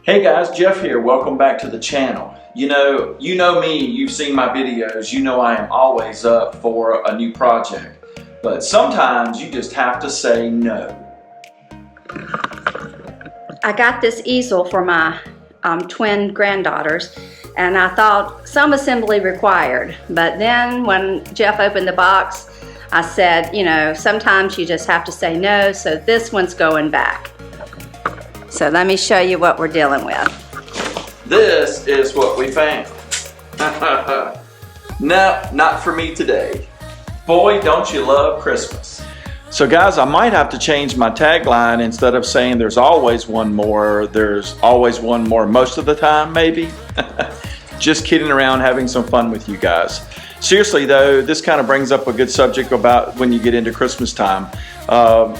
Hey guys, Jeff here. Welcome back to the channel. You know me, you've seen my videos, you know I am always up for a new project. But sometimes you just have to say no. I got this easel for my twin granddaughters, and I thought some assembly required. But then when Jeff opened the box, I said, you know, sometimes you just have to say no, so this one's going back. So let me show you what we're dealing with. This is what we found. No, not for me today. Boy, don't you love Christmas. So guys, I might have to change my tagline. Instead of saying there's always one more, there's always one more most of the time, maybe. Just kidding around, having some fun with you guys. Seriously though, this kind of brings up a good subject about when you get into Christmas time.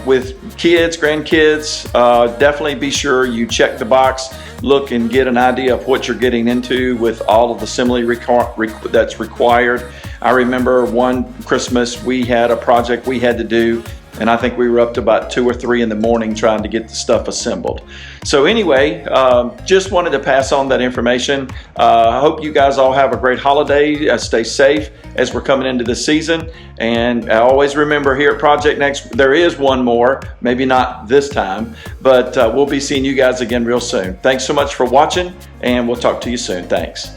With kids, grandkids, definitely be sure you check the box, look and get an idea of what you're getting into with all of the assembly that's required. I remember one Christmas we had a project we had to do, and I think we were up to about 2 or 3 in the morning trying to get the stuff assembled. So anyway, just wanted to pass on that information. I hope you guys all have a great holiday. Stay safe as we're coming into the season. And always remember, here at Project Next, there is one more, maybe not this time, but we'll be seeing you guys again real soon. Thanks so much for watching, and we'll talk to you soon. Thanks.